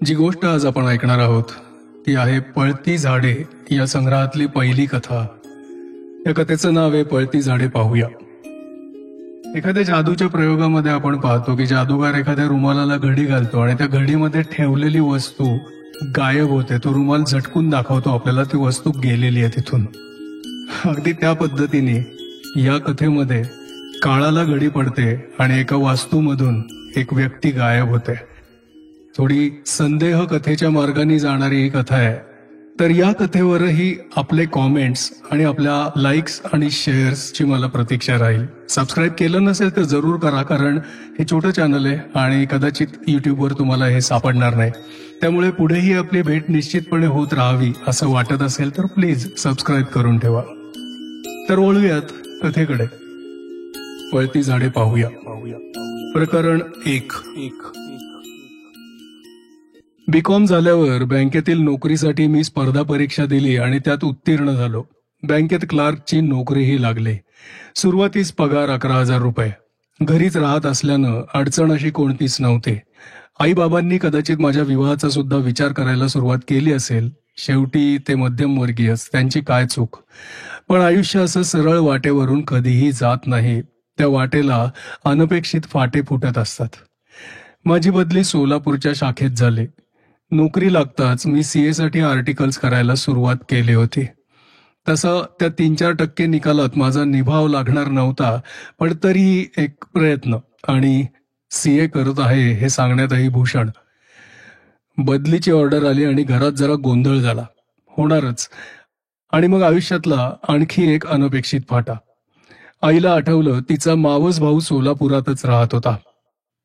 जी गोष्ट आज आपण ऐकणार आहोत ती आहे पळती झाडे या संग्रहातली पहिली कथा. या कथेचं नाव आहे पळती झाडे पाहूया. एखाद्या जादूच्या प्रयोगामध्ये आपण पाहतो की जादूगार एखाद्या रुमालाला घडी घालतो आणि त्या घडीमध्ये ठेवलेली वस्तू गायब होते. तो रुमाल झटकून दाखवतो आपल्याला ती वस्तू गेलेली आहे तिथून. अगदी त्या पद्धतीने या कथेमध्ये काळाला घडी पडते आणि एका वास्तूमधून एक व्यक्ती गायब होते. थोडी संदेह कथेच्या मार्गाने जाणारी ही कथा आहे. तर या कथेवरही आपले कॉमेंट्स आणि आपल्या लाईक्स आणि शेअर्सची मला प्रतीक्षा राहील. सबस्क्राईब केलं नसेल तर जरूर करा, कारण हे छोटं चॅनल आहे आणि कदाचित युट्यूबवर तुम्हाला हे सापडणार नाही. त्यामुळे पुढेही आपली भेट निश्चितपणे होत राहावी असं वाटत असेल तर प्लीज सबस्क्राईब करून ठेवा. तर वळूयात कथेकडे. पळती झाडे पाहूया. प्रकरण 1. बीकॉम झाल्यावर बँकेतील नोकरीसाठी मी स्पर्धा परीक्षा दिली आणि त्यात उत्तीर्ण झालो. बँकेत क्लार्कची नोकरीही लागली. सुरुवातीस पगार 11,000 रुपये. घरीच राहत असल्यानं अडचण अशी कोणतीच नव्हती. आई बाबांनी कदाचित माझ्या विवाहाचा सुद्धा विचार करायला सुरुवात केली असेल. शेवटी ते मध्यमवर्गीयच, त्यांची काय चूक. पण आयुष्य असं सरळ वाटेवरून कधीही जात नाही. त्या वाटेला अनपेक्षित फाटे फुटत असतात. माझी बदली सोलापूरच्या शाखेत झाली. नोकरी लागताच मी सीए साठी आर्टिकल्स करायला सुरुवात केली होती. तसं त्या 3-4% निकालात माझा निभाव लागणार नव्हता, पण तरीही एक प्रयत्न. आणि सीए करत आहे हे सांगण्यातही भूषण. बदलीची ऑर्डर आली आणि घरात जरा गोंधळ झाला. होणारच. आणि मग आयुष्यातला आणखी एक अनपेक्षित फाटा. आईला आठवलं तिचा मावस भाऊ सोलापुरातच राहत होता.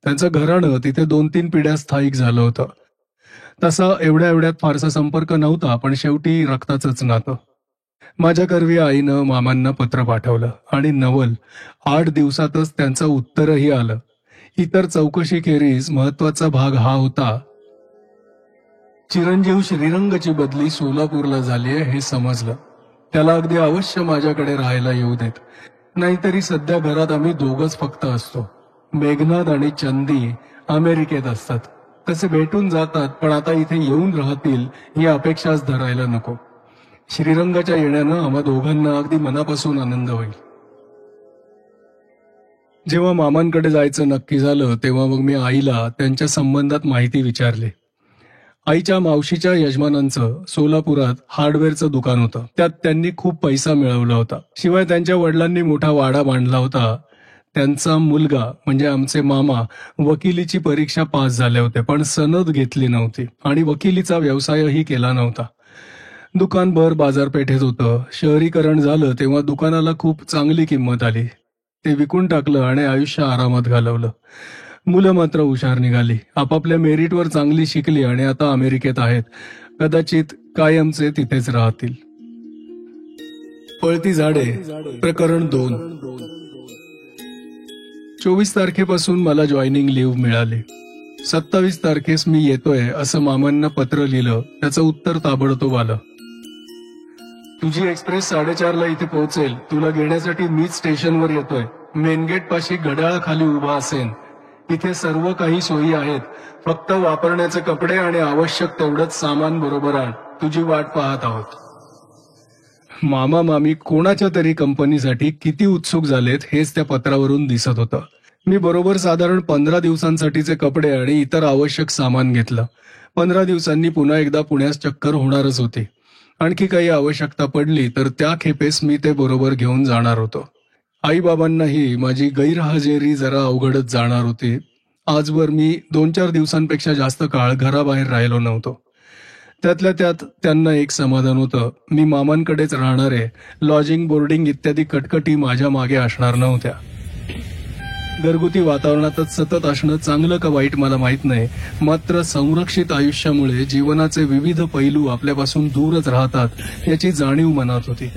त्यांचं घराणं तिथे 2-3 पिढ्या स्थायिक झालं होतं. तसा एवढ्यात फारसा संपर्क नव्हता, पण शेवटी रक्ताचंच नातं. माझ्या करवी आईनं मामांना पत्र पाठवलं आणि नवल 8 दिवसातच त्यांचं उत्तरही आलं. इतर चौकशीखेरीज महत्वाचा भाग हा होता, चिरंजीव श्रीरंगची बदली सोलापूरला झालीये हे समजलं. त्याला अगदी अवश्य माझ्याकडे राहायला येऊ देत. नाहीतरी सध्या घरात आम्ही दोघंच फक्त असतो. मेघनाद आणि चंदी अमेरिकेत असतात. तसे भेटून जातात, पण आता इथे येऊन राहतील ही अपेक्षाच धरायला नको. श्रीरंगाच्या येण्यानं आम्हा दोघांना अगदी मनापासून आनंद होईल. जेव्हा मामांकडे जायचं नक्की झालं तेव्हा मग मी आईला त्यांच्या संबंधात माहिती विचारली. आईच्या मावशीच्या यजमानांचं सोलापुरात हार्डवेअरचं दुकान होतं. त्यात त्यांनी खूप पैसा मिळवला होता. शिवाय त्यांच्या वडिलांनी मोठा वाडा बांधला होता. त्यांचा मुलगा म्हणजे आमचे मामा वकिलीची परीक्षा पास झाले होते, पण सनद घेतली नव्हती आणि वकिलीचा व्यवसायही केला नव्हता. दुकान भर बाजारपेठेत होतं. शहरीकरण झालं तेव्हा दुकानाला खूप चांगली किंमत आली. ते विकून टाकलं आणि आयुष्य आरामात घालवलं. मुलं मात्र हुशार निघाली. आपापल्या मेरिटवर चांगली शिकली आणि आता अमेरिकेत आहेत. कदाचित कायमचे तिथेच राहतील. पळती झाडे प्रकरण 2. 24 तारखेपासून मला जॉईनिंग लिव्ह मिळाली. 27 तारखेस मी येतोय असं मामांना पत्र लिहिलं. त्याचं उत्तर ताबडतोब आलं. तुझी एक्सप्रेस 4:30ला इथे पोहोचेल. तुला घेण्यासाठी मीच स्टेशनवर येतोय. मेनगेट पाशी घड्याळाखाली उभा असेन. इथे सर्व काही सोयी आहेत. फक्त वापरण्याचे कपडे आणि आवश्यक तेवढंच सामान बरोबर आण. तुझी वाट पाहत आहोत. मामा मामी कोणाच्या तरी कंपनीसाठी किती उत्सुक झालेत हेच त्या पत्रावरून दिसत होतं. मी बरोबर साधारण 15 दिवसांसाठीचे कपडे आणि इतर आवश्यक सामान घेतलं. 15 दिवसांनी पुन्हा एकदा पुण्यास चक्कर होणारच होती. आणखी काही आवश्यकता पडली तर त्या खेपेस मी ते बरोबर घेऊन जाणार होतो. आई बाबांनाही माझी गैरहजेरी जरा अवघडच जाणार होती. आजवर मी 2-4 दिवसांपेक्षा जास्त काळ घराबाहेर राहिलो नव्हतो. त्यातल्या त्यात त्यांना एक समाधान होतं, मी मामांकडेच राहणार आहे. लॉजिंग, बोर्डिंग इत्यादी कटकटी माझ्या मागे असणार नव्हत्या. घरगुती वातावरणातच सतत असणं चांगलं का वाईट मला माहित नाही, मात्र संरक्षित आयुष्यामुळे जीवनाचे विविध पैलू आपल्यापासून दूरच राहतात याची जाणीव मनात होती.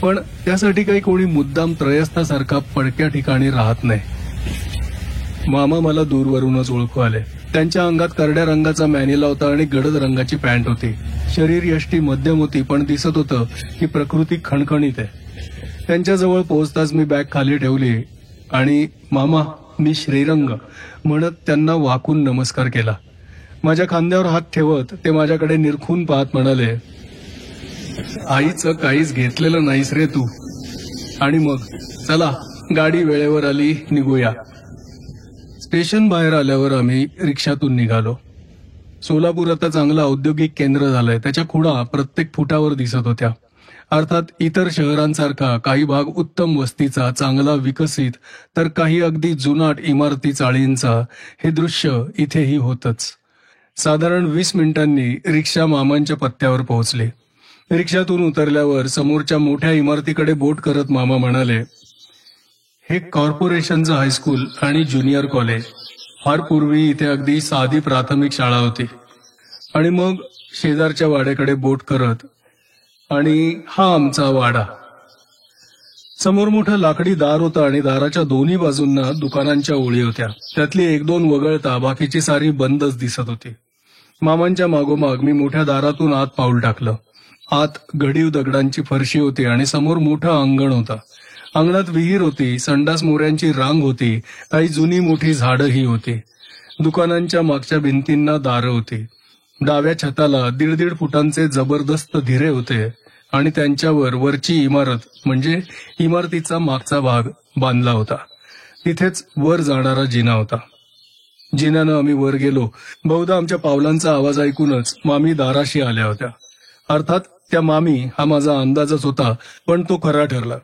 पण त्यासाठी काही कोणी मुद्दाम त्रयस्थासारखा पडक्या ठिकाणी राहत नाही. मामा मला दूरवरूनच ओळखू आले. त्यांच्या अंगात करड्या रंगाचा मॅनिला होता आणि गडद रंगाची पॅन्ट होती. शरीर यष्टी मध्यम होती, पण दिसत होतं की प्रकृती खणखणीत आहे. त्यांच्याजवळ पोहोचताच मी बॅग खाली ठेवली आणि मामा मी श्रीरंग म्हणत त्यांना वाकून नमस्कार केला. माझ्या खांद्यावर हात ठेवत ते माझ्याकडे निरखून पाहत म्हणाले, आईचं काहीच घेतलेलं नाहीस रे तू. आणि मग चला, गाडी वेळेवर आली, निघूया. स्टेशन बाहेर आल्यावर आम्ही रिक्षातून निघालो. सोलापूर आता चांगलं औद्योगिक केंद्र झालंय. त्याच्या खुणा प्रत्येक फुटावर दिसत होत्या. अर्थात इतर शहरांसारखा काही भाग उत्तम वस्तीचा, चांगला विकसित, तर काही अगदी जुनाट इमारती चाळींचा, हे दृश्य इथेही होतच. साधारण 20 मिनिटांनी रिक्षा मामांच्या पत्त्यावर पोहोचली. रिक्षातून उतरल्यावर समोरच्या मोठ्या इमारतीकडे बोट करत मामा म्हणाले, हे कॉर्पोरेशनचं हायस्कूल आणि ज्युनियर कॉलेज. फार पूर्वी इथे अगदी साधी प्राथमिक शाळा होती. आणि मग शेजारच्या वाड्याकडे बोट करत, आणि हा आमचा वाडा. समोर मोठं लाकडी दार होतं आणि दाराच्या दोन्ही बाजूंना दुकानांच्या ओळी होत्या. त्यातली 1-2 वगळता बाकीची सारी बंदच दिसत होती. मामांच्या मागोमाग मी मोठ्या दारातून आत पाऊल टाकलं. आत घडीव दगडांची फरशी होती आणि समोर मोठं अंगण होतं. अंगणात विहीर होती, संडास मोऱ्यांची रांग होती, काही जुनी मोठी झाडंही होती. दुकानांच्या मागच्या भिंतींना दारं होती. डाव्या छताला 1.5 फुटांचे जबरदस्त धिरे होते आणि त्यांच्यावर वरची इमारत म्हणजे इमारतीचा मागचा भाग बांधला होता. तिथेच वर जाणारा जिना होता. जिन्यानं आम्ही वर गेलो. बहुधा आमच्या पावलांचा आवाज ऐकूनच मामी दाराशी आल्या होत्या. अर्थात त्या मामी हा माझा अंदाजच होता, पण तो खरा ठरला.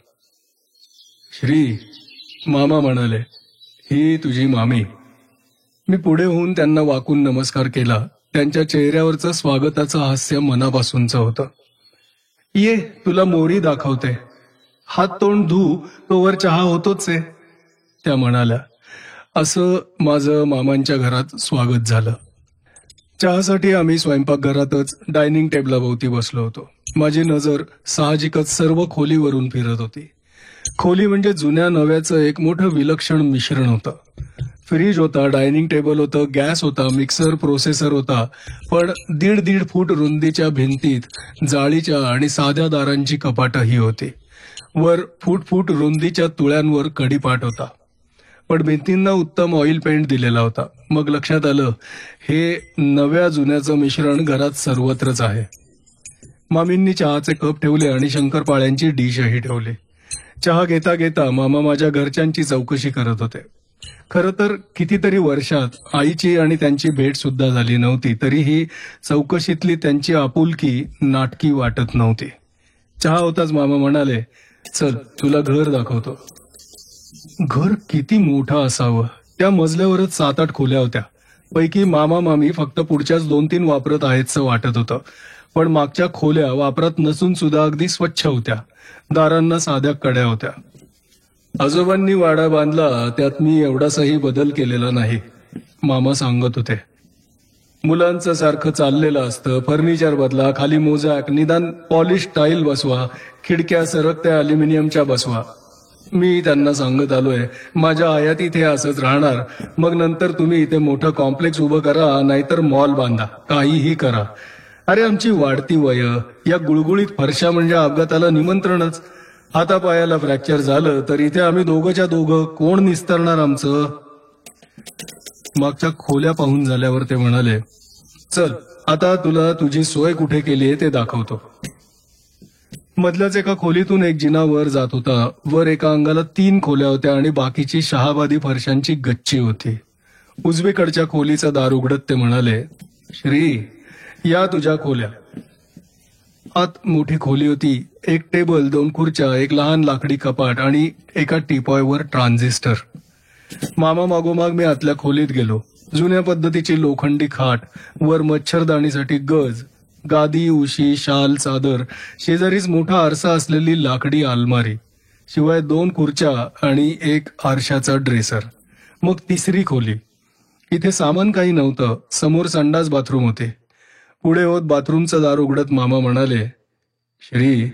श्री, मामा म्हणाले, ही तुझी मामी. मी पुढे होऊन त्यांना वाकून नमस्कार केला. त्यांच्या चेहऱ्यावरचं स्वागताचं हास्य मनापासूनचं होतं. ये, तुला मोरी दाखवते. हात तोंड धू, तोवर चहा होतोच आहे, त्या म्हणाल्या. असं माझं मामांच्या घरात स्वागत झालं. चहासाठी आम्ही स्वयंपाकघरातच डायनिंग टेबलाभोवती बसलो होतो. माझी नजर साहजिकच सर्व खोलीवरून फिरत होती. खोली म्हणजे जुन्या नव्याचं एक मोठं विलक्षण मिश्रण होतं. फ्रीज होता, डायनिंग टेबल होतं, गॅस होता, मिक्सर, प्रोसेसर होता. पण 1.5 फूट रुंदीच्या भिंतीत जाळीच्या आणि साध्या दारांची कपाटही होती. वर फूट रुंदीच्या तुळ्यांवर कढीपाट होता. पण भिंतींना उत्तम ऑइल पेंट दिलेला होता. मग लक्षात आलं, हे नव्या जुन्याचं मिश्रण घरात सर्वत्रच आहे. मामींनी चहाचे कप ठेवले आणि शंकरपाळ्यांची डिशही ठेवली. चहा घेता घेता मामा माझ्या घरच्यांची चौकशी करत होते. खरं तर कितीतरी वर्षात आईची आणि त्यांची भेट सुद्धा झाली नव्हती, तरीही चौकशीतली त्यांची आपुलकी नाटकी वाटत नव्हती. चहा होताच मामा म्हणाले, चल तुला घर दाखवतो. घर किती मोठं असावं. त्या मजल्यावरच 7-8 खोल्या होत्या. पैकी मामा मामी फक्त पुढच्याच 2-3 वापरत आहेतच वाटत होतं. पण मागच्या खोल्या वापरात नसून सुद्धा अगदी स्वच्छ होत्या. दारांना साध्या कड्या होत्या. आजोबांनी वाडा बांधला त्यात मी एवढासाही बदल केलेला नाही, मामा सांगत होते. मुलांचं सारखं चाललेलं असतं. फर्निचर बदला, खाली मोजाक, निदान पॉलिश टाईल बसवा, खिडक्या सरकत्या अल्युमिनियमच्या बसवा. मी त्यांना सांगत आलोय, माझ्या हयातीत इथे असंच राहणार. मग नंतर तुम्ही इथे मोठं कॉम्प्लेक्स उभं करा, नाहीतर मॉल बांधा, काहीही करा. अरे आमची वाढती वय, या गुळगुळीत फरशा म्हणजे अपघाताला निमंत्रणच. हातापायाला फ्रॅक्चर झालं तर इथे आम्ही दोघंच्या दोघं कोण निस्तरणार आमचं. मागच्या खोल्या पाहून झाल्यावर ते म्हणाले, चल आता तुला तुझी सोय कुठे केली ते दाखवतो. मधल्याच एका खोलीतून एक जिना वर जात होता. वर एका अंगाला 3 खोल्या होत्या आणि बाकीची शहाबादी फरशांची गच्ची होती. उजवीकडच्या खोलीचं दार उघडत ते म्हणाले, श्री, या तुझ्या खोल्या. आत मोठी खोली होती. एक टेबल, 2 खुर्च्या, एक लहान लाकडी कपाट आणि एका टीपॉयवर ट्रान्झिस्टर. मामा मागोमाग मी आतल्या खोलीत गेलो. जुन्या पद्धतीची लोखंडी खाट, वर मच्छरदाणीसाठी गज, गादी, उशी, शाल, चादर, शेजारीच मोठा आरसा असलेली लाकडी अलमारी, शिवाय 2 खुर्च्या आणि एक आरशाचा ड्रेसर. मग तिसरी खोली. इथे सामान काही नव्हतं. समोर संडास बाथरूम होते. पुढे होत बाथरूमचं दार उघडत मामा म्हणाले, श्री,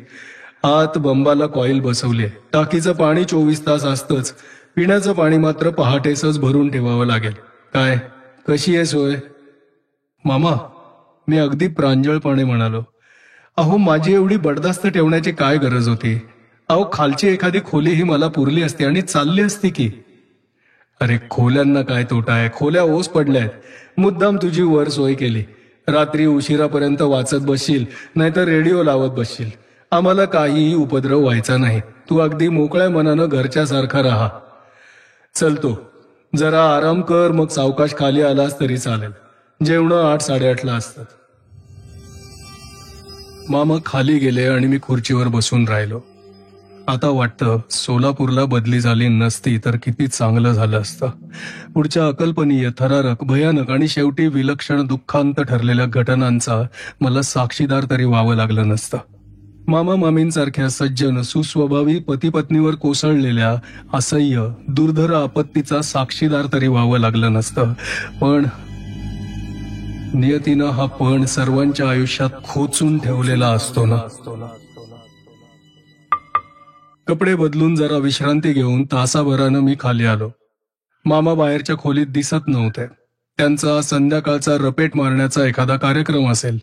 आत बंबाला कॉईल बसवले. टाकीचं पाणी 24 तास असतंच. पिण्याचं पाणी मात्र पहाटेसच भरून ठेवावं लागेल. काय, कशी आहे सोय? मामा, मी अगदी प्रांजळपणे म्हणालो, अहो माझी एवढी बडदास्त ठेवण्याची काय गरज होती? अहो खालची एखादी खोली ही मला पुरली असती आणि चालली असती की. अरे खोल्यांना काय तोटा आहे, खोल्या ओस पडल्यात. मुद्दाम तुझी वर सोय केली. रात्री उशिरापर्यंत वाचत बसशील, नाहीतर रेडिओ लावत बसशील. आम्हाला काहीही उपद्रव व्हायचा नाही. तू अगदी मोकळ्या मनानं घरच्या सारखा राहा. चलतो, जरा आराम कर, मग सावकाश खाली आलास तरी चालेल. जेवण 8-8:30 असतात. मामा खाली गेले आणि मी खुर्चीवर बसून राहिलो. आता वाटतं सोलापूरला बदली झाली नसती तर किती चांगलं झालं असतं. पुढच्या अकल्पनीय, थरारक, भयानक आणि शेवटी विलक्षण दुःखांत ठरलेल्या घटनांचा मला साक्षीदार तरी व्हावं लागलं नसतं. मामा मामींसारख्या सज्जन, सुस्वभावी पती पत्नीवर कोसळलेल्या असह्य दुर्धर आपत्तीचा साक्षीदार तरी व्हावं लागलं नसतं. पण नियतीनं हा पण सर्वांच्या आयुष्यात खोचून ठेवलेला असतो ना. कपडे बदलून जरा विश्रांती घेऊन तासाभरानं मी खाली आलो. मामा बाहेरच्या खोलीत दिसत नव्हते. त्यांचा संध्याकाळचा रपेट मारण्याचा एखादा कार्यक्रम असेल.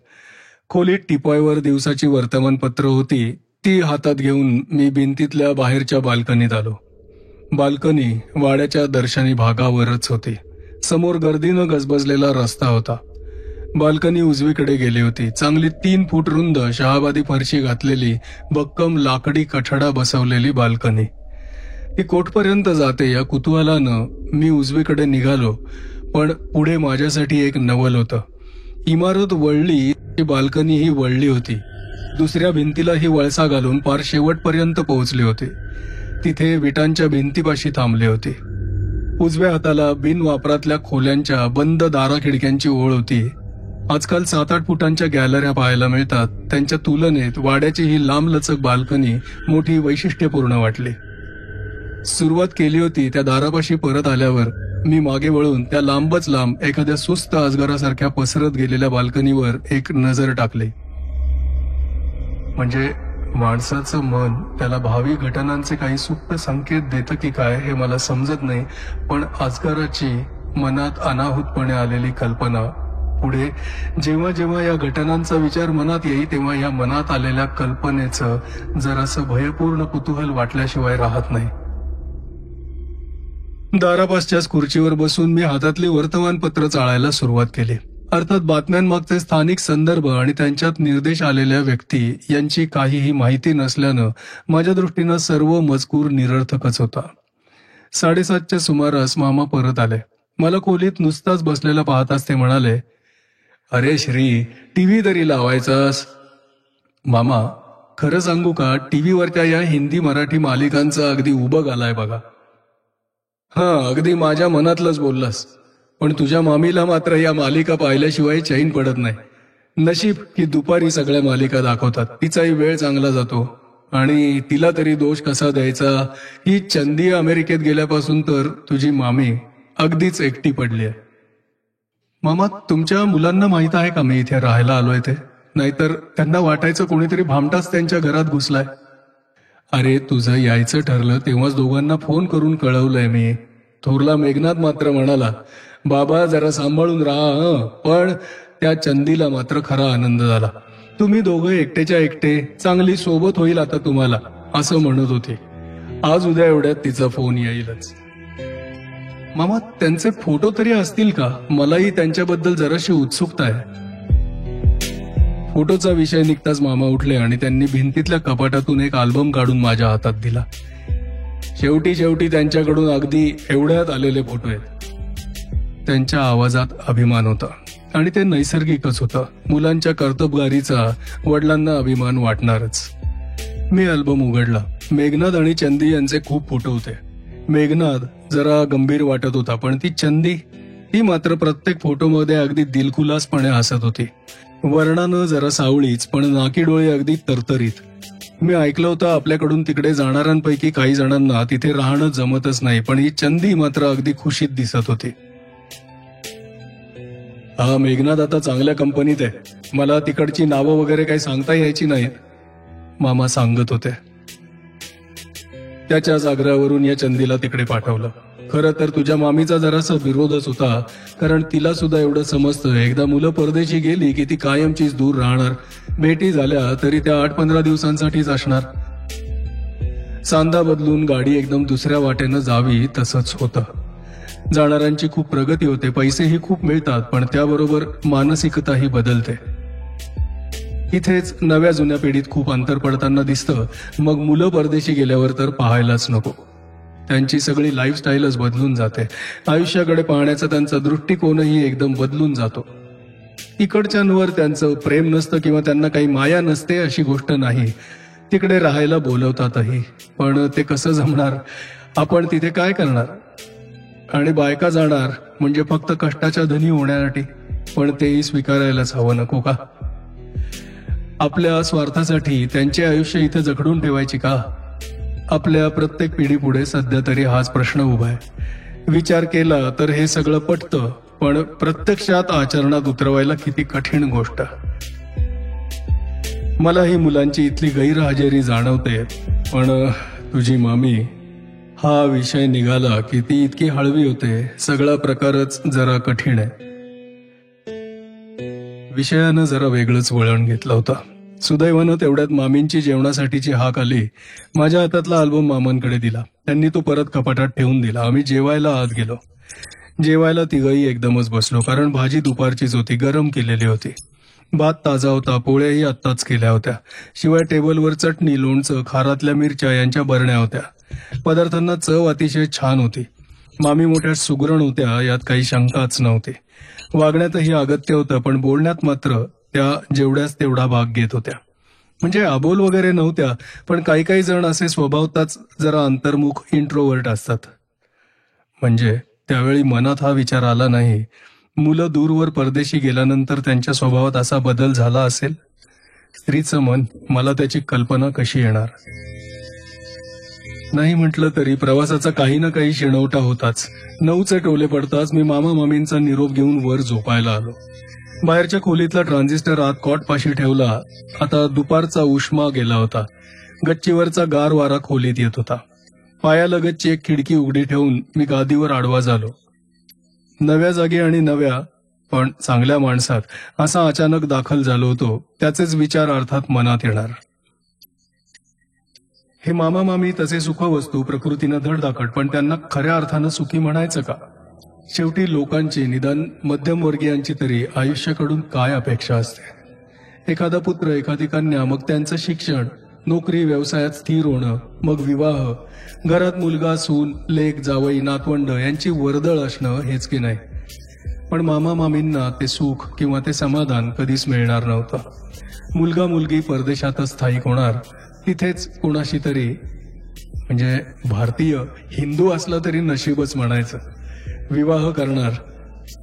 खोलीत टिपॉयवर दिवसाची वर्तमानपत्र होती, ती हातात घेऊन मी भिंतीतल्या बाहेरच्या बाल्कनीत आलो. बाल्कनी वाड्याच्या दर्शनी भागावरच होती. समोर गर्दीनं गजबजलेला रस्ता होता. बाल्कनी उजवीकडे गेली होती. चांगली 3 फूट रुंद शहाबादी फरशी घातलेली, भक्कम लाकडी कठडा बसवलेली बाल्कनी. ती कोठपर्यंत जाते या कुतूहलानं मी उजवीकडे निघालो. पण पुढे माझ्यासाठी एक नवल होतं. इमारत वळली, बाल्कनी ही वळली होती. दुसऱ्या भिंतीला ही वळसा घालून पार शेवटपर्यंत पोहोचली होती. तिथे विटांच्या भिंतीपाशी थांबली होती. उजव्या हाताला बिनवापरातल्या खोल्यांच्या बंद दारा खिडक्यांची ओळ होती. आजकाल 7-8 फुटांच्या गॅलऱ्या पाहायला मिळतात. त्यांच्या तुलनेत वाड्याची ही लांबलचक बाल्कनी मोठी वैशिष्ट्यपूर्ण वाटली. सुरुवात केली होती त्या दारापाशी परत आल्यावर मी मागे वळून त्या लांबच लांब एखाद्या सुस्त अजगरासारख्या पसरत गेलेल्या बाल्कनीवर एक नजर टाकली. म्हणजे माणसाचं मन त्याला भावी घटनांचे काही सुप्त संकेत देतं की काय हे मला समजत नाही. पण अजगराची मनात अनाहूतपणे आलेली कल्पना पुढे जेव्हा जेव्हा या घटनांचा विचार मनात येई तेव्हा या मनात आलेल्या कल्पनेचं जरासं भयपूर्ण कुतूहल वाटल्याशिवाय राहत नाही. दारापासच्याच खुर्चीवर बसून मी हातातली वर्तमानपत्र चाळायला सुरुवात केली. अर्थात बातम्यांमागचे स्थानिक संदर्भ आणि त्यांच्यात निर्देश आलेल्या व्यक्ती यांची काहीही माहिती नसल्यानं माझ्या दृष्टीनं सर्व मजकूर निरर्थकच होता. 7:30च्या सुमारास मामा परत आले. मला खोलीत नुसताच बसलेला पाहताच ते म्हणाले, "अरे श्री, टीव्ही तरी लावायचास." "मामा, खरं सांगू का, टीव्हीवरच्या या हिंदी मराठी मालिकांचा अगदी उबग आलाय बघा." "हां, अगदी माझ्या मनातलंच बोललास. पण तुझ्या मामीला मात्र या मालिका पाहिल्याशिवाय चैन पडत नाही. नशीब की दुपारी सगळ्या मालिका दाखवतात. तिचाही वेळ चांगला जातो. आणि तिला तरी दोष कसा द्यायचा, ही चंदी अमेरिकेत गेल्यापासून तर तुझी मामी अगदीच एकटी पडली आहे." "मामा, तुमच्या मुलांना माहित आहे का मी इथे राहायला आलोय ते? नाहीतर त्यांना वाटायचं कोणीतरी भामटाच त्यांच्या घरात घुसलाय." "अरे, तुझं यायचं ठरलं तेव्हाच दोघांना फोन करून कळवलंय मी." थोरला मेघनाथ मात्र म्हणाला, "बाबा, जरा सांभाळून राहा." पण त्या चंदीला मात्र खरा आनंद झाला. "तुम्ही दोघं एकटेच्या एकटे, चांगली सोबत होईल आता तुम्हाला," असं म्हणत होती. आज उद्या एवढ्यात तिचा फोन येईलच. "मामा, त्यांचे फोटो तरी असतील का? मलाही त्यांच्याबद्दल जराशी उत्सुकता आहे." फोटोचा विषय निघताच मामा उठले आणि त्यांनी भिंतीतल्या कपाटातून एक अल्बम काढून माझ्या हातात दिला. शेवटी त्यांच्याकडून अगदी एवढ्यात आलेले फोटो आहेत. त्यांच्या आवाजात अभिमान होता आणि ते नैसर्गिकच होतं. मुलांच्या कर्तबगारीचा वडिलांना अभिमान वाटणारच. मी अल्बम उघडला. मेघनाद आणि चंदी यांचे खूप फोटो होते. मेघनाद जरा गंभीर वाटत होता, पण ती चंदी, ती मात्र प्रत्येक फोटोमध्ये अगदी दिलखुलासपणे हसत होती. वर्णानं जरा सावळीच, पण नाकी डोळे अगदी तरतरीत. मी ऐकलं होतं आपल्याकडून तिकडे जाणाऱ्यांपैकी काही जणांना तिथे राहणं जमतच नाही, पण ही चंदी मात्र अगदी खुशीत दिसत होती. "हा, मेघनाद आता चांगल्या कंपनीत आहे. मला तिकडची नावं वगैरे काही सांगता यायची नाहीत," मामा सांगत होते. त्याच्याच आग्रहावरून या चंदीला तिकडे पाठवलं. खरं तर तुझ्या मामीचा जरासा विरोधच होता, कारण तिला सुद्धा एवढं समजतं, एकदा मुलं परदेशी गेली की ती कायमचीच दूर राहणार. भेटी झाल्या तरी त्या 8-15 दिवसांसाठीच असणार. सांधा बदलून गाडी एकदम दुसऱ्या वाटेनं जावी तसंच होतं. जाणाऱ्यांची खूप प्रगती होते, पैसेही खूप मिळतात, पण त्याबरोबर मानसिकताही बदलते. इथेच नव्या जुन्या पिढीत खूप अंतर पडताना दिसतं. मग मुलं परदेशी गेल्यावर तर पाहायलाच नको. त्यांची सगळी लाईफस्टाईलच बदलून जाते. आयुष्याकडे पाहण्याचा त्यांचा दृष्टिकोनही एकदम बदलून जातो. इकडच्यांवर त्यांचं प्रेम नसतं किंवा त्यांना काही माया नसते अशी गोष्ट नाही. तिकडे राहायला बोलवतातही, पण ते कसं जमणार? आपण तिथे काय करणार? आणि बायका जाणार म्हणजे फक्त कष्टाच्या धनी होण्यासाठी, पण तेही स्वीकारायलाच हवं नको का? आपल्या स्वार्थासाठी त्यांचे आयुष्य इथे जखडून ठेवायची का? आपल्या प्रत्येक पिढीपुढे सध्या तरी हाच प्रश्न उभा आहे. विचार केला तर हे सगळं पटतं, पण प्रत्यक्षात आचरणात उतरवायला किती कठीण गोष्ट. मला ही मुलांची इथली गैरहजेरी जाणवते, पण तुझी मामी हा विषय निघाला की ती इतकी हळवी होते. सगळा प्रकारच जरा कठीण आहे. विषयानं जरा वेगळंच वळण घेतलं होतं. सुदैवानं तेवढ्यात मामींची जेवणासाठीची हाक आली. माझ्या हातातला अल्बम मामांकडे दिला. त्यांनी तो परत कपाटात ठेवून दिला. आम्ही जेवायला आत गेलो. जेवायला तिघही एकदमच बसलो, कारण भाजी दुपारचीच होती, गरम केलेली होती. भात ताजा होता, पोळ्याही आत्ताच केल्या होत्या. शिवाय टेबलवर चटणी, लोणचं, खारातल्या मिरच्या यांच्या बरण्या होत्या. पदार्थांना चव अतिशय छान होती. मामी मोठ्या सुगरण होत्या, यात काही शंकाच नव्हती. वागण्यातही अगत्य होतं, पण बोलण्यात मात्र त्या जेवढ्याच तेवढा भाग घेत होत्या. म्हणजे अबोल वगैरे नव्हत्या, पण काही काही जण असे स्वभावताच जरा अंतर्मुख, इंट्रोवर्ट असतात. म्हणजे त्यावेळी मनात हा विचार आला नाही, मुलं दूरवर परदेशी गेल्यानंतर त्यांच्या स्वभावात असा बदल झाला असेल. स्त्रीचं मन, मला त्याची कल्पना कशी येणार? नाही म्हटलं तरी प्रवासाचा काही ना काही शिणवटा होताच. 9चे टोले पडताच मी मामा मामींचा निरोप घेऊन वर झोपायला आलो. बाहेरच्या खोलीतला ट्रान्झिस्टर आत कॉटपाशी ठेवला. आता दुपारचा उष्मा गेला होता. गच्चीवरचा गार वारा खोलीत येत होता. पायालगतची एक खिडकी उघडी ठेवून मी गादीवर आडवा झालो. नव्या जागी आणि नव्या पण चांगल्या माणसात असा अचानक दाखल झालो होतो. त्याचेच विचार अर्थात मनात येणार. हे मामा मामी तसे सुखवस्तू, प्रकृतीनं धडधाकट, पण त्यांना खऱ्या अर्थानं सुखी म्हणायचं का? शेवटी लोकांची, निदान मध्यमवर्गीयांची तरी आयुष्याकडून काय अपेक्षा असते? एखादा पुत्र, एखादी कन्या, मग त्यांचं शिक्षण, नोकरी, व्यवसायात स्थिर होणं, मग विवाह, घरात मुलगा, सून, लेक, जावई, नातवंड यांची वर्दळ असणं, हेच की नाही? पण मामा मामींना ते सुख किंवा ते समाधान कधीच मिळणार नव्हतं. मुलगा मुलगी परदेशातच स्थायिक होणार, तिथेच कोणाशी तरी, म्हणजे भारतीय हिंदू असला तरी नशीबच म्हणायचं, विवाह करणार.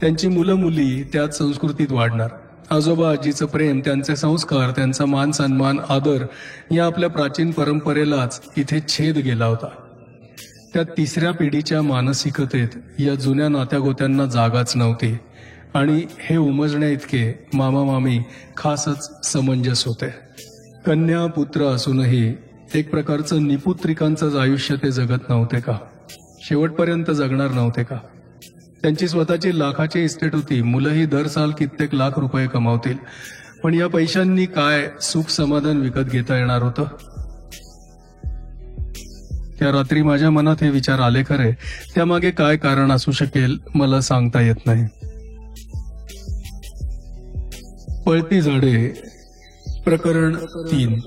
त्यांची मुलं मुली त्याच संस्कृतीत वाढणार. आजोबा आजीचं प्रेम, त्यांचे संस्कार, त्यांचा मान सन्मान, आदर या आपल्या प्राचीन परंपरेलाच इथे छेद गेला होता. त्या तिसऱ्या पिढीच्या मानसिकतेत या जुन्या नात्यागोत्यांना जागाच नव्हती. आणि हे उमजण्या इतके मामा मामी खासच समंजस होते. कन्या पुत्र असूनही एक प्रकारचं निपुत्रिकांचंच आयुष्य ते जगत नव्हते का? शेवटपर्यंत जगणार नव्हते का? त्यांची स्वतःची लाखाची इस्टेट होती. मुलंही दर साल कित्येक लाख रुपये कमावतील, पण या पैशांनी काय सुख समाधान विकत घेता येणार होतं? त्या रात्री माझ्या मनात हे विचार आले खरे. त्यामागे काय कारण असू शकेल मला सांगता येत नाही. पळती झाडे प्रकरण 3.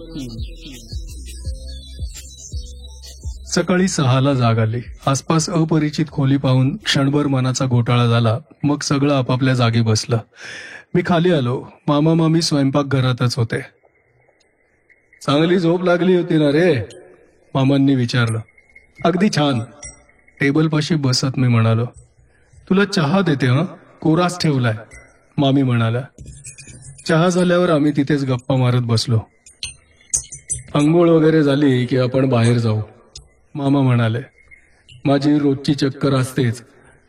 सकाळी 6ला जाग आली. आसपास अपरिचित खोली पाहून क्षणभर मनाचा घोटाळा झाला. मग सगळं आपापल्या जागी बसलं. मी खाली आलो. मामा मामी स्वयंपाकघरातच होते. चांगली झोप लागली होती ना रे? मामांनी विचारलं. अगदी छान. टेबलपाशी बसत मी म्हणालो. तुला चहा देते हं? कोरास ठेवलाय, मामी म्हणाल्या. चहा झाल्यावर आम्ही तिथेच गप्पा मारत बसलो. अंघोळ वगैरे झाली की आपण बाहेर जाऊ, मामा म्हणाले. माझी रोजची चक्कर असतेच.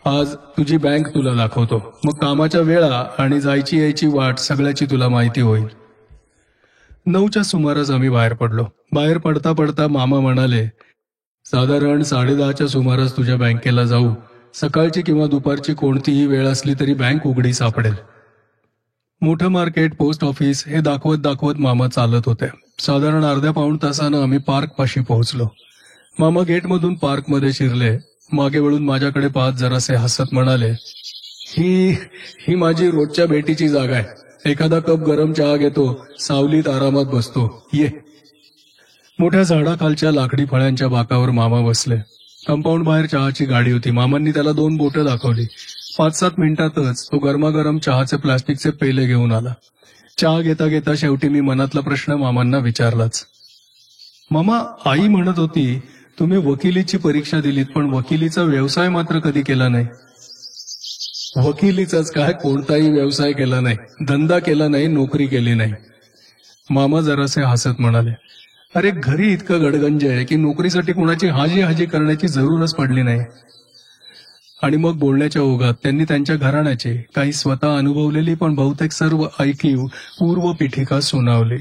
आज तुझी बँक तुला दाखवतो. मग कामाच्या वेळा आणि जायची यायची वाट सगळ्याची तुला माहिती होईल. 9च्या सुमारास आम्ही बाहेर पडलो. बाहेर पडता पडता मामा म्हणाले, साधारण 10:30च्या सुमारास तुझ्या बँकेला जाऊ. सकाळची किंवा दुपारची कोणतीही वेळ असली तरी बँक उघडी सापडेल. मोठं मार्केट, पोस्ट ऑफिस हे दाखवत दाखवत मामा चालत होते. साधारण अर्ध्या पाऊण तासानं आम्ही पार्क पाशी पोहोचलो. मामा गेटमधून पार्कमध्ये शिरले. मागे वळून माझ्याकडे पाहत जरासे हसत म्हणाले, ही ही माझी रोजच्या भेटीची जागा आहे. एखादा कप गरम चहा घेतो, सावलीत आरामात बसतो. ये. मोठ्या झाडाखालच्या लाकडी फळ्यांच्या बाकावर मामा बसले. कंपाऊंड बाहेर चहाची गाडी होती. मामांनी त्याला 2 बोटं दाखवली. 5-7 मिनिटातच तो गरमागरम चहाचे प्लास्टिकचे पेले घेऊन आला. चहा घेता घेता शेवटी मी मनातला प्रश्न मामांना विचारलाच. मामा, आई म्हणत होती तुम्ही वकिलीची परीक्षा दिलीत, पण वकिलीचा व्यवसाय मात्र कधी केला नाही. वकिलीचाच काय, कोणताही व्यवसाय केला नाही, धंदा केला नाही, नोकरी केली नाही. मामा जरासे हसत म्हणाले, अरे घरी इतकं गडगंज आहे की नोकरीसाठी कुणाची हाजी करण्याची जरूरच पडली नाही. आणि मग बोलण्याच्या ओघात त्यांनी त्यांच्या घराण्याचे, काही स्वतः अनुभवलेली पण बहुतेक सर्व ऐकीव पूर्वपीठिका सुनावली.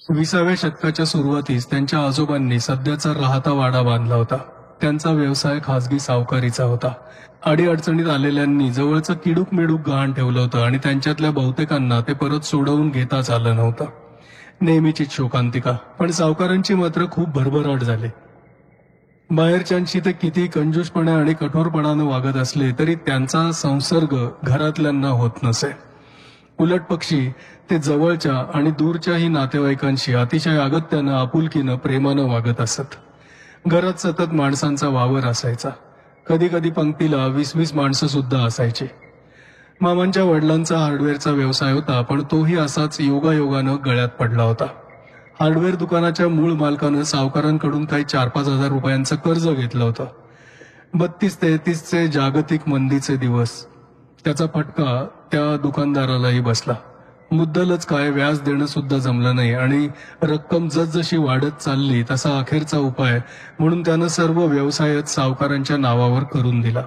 20व्या शतकाच्या सुरुवातीस त्यांच्या आजोबांनी सध्याचा राहता वाडा बांधला होता. त्यांचा व्यवसाय खासगी सावकारीचा होता. अडीअडचणीत आलेल्यांनी जवळचं किडूक मिडूक गहाण ठेवलं होतं आणि त्यांच्यातल्या बहुतेकांना ते परत सोडवून घेताच आलं नव्हतं. नेहमीचीच शोकांतिका. पण सावकारांची मात्र खूप भरभराट झाली. बाहेरच्यांशी ते किती कंजूसपणे आणि कठोरपणानं वागत असले तरी त्यांचा संसर्ग घरातल्यांना होत नसे. उलट पक्षी ते जवळच्या आणि दूरच्याही नातेवाईकांशी अतिशय अगत्यानं, आपुलकीनं, प्रेमानं वागत असत. घरात सतत माणसांचा वावर असायचा. कधी कधी पंक्तीला 20-20 माणसं सुद्धा असायची. मामांच्या वडिलांचा हार्डवेअरचा व्यवसाय होता, पण तोही असाच योगायोगानं गळ्यात पडला होता. हार्डवेअर दुकानाच्या मूळ मालकानं सावकारांकडून काही 4-5 हजार रुपयांचं कर्ज घेतलं होतं. 32-33चे जागतिक मंदीचे दिवस. त्याचा फटका त्या दुकानदारालाही बसला. मुद्दलच काय, व्याज देणं सुद्धा जमलं नाही आणि रक्कम जसजशी वाढत चालली तसा अखेरचा उपाय म्हणून त्यानं सर्व व्यवसायच सावकारांच्या नावावर करून दिला.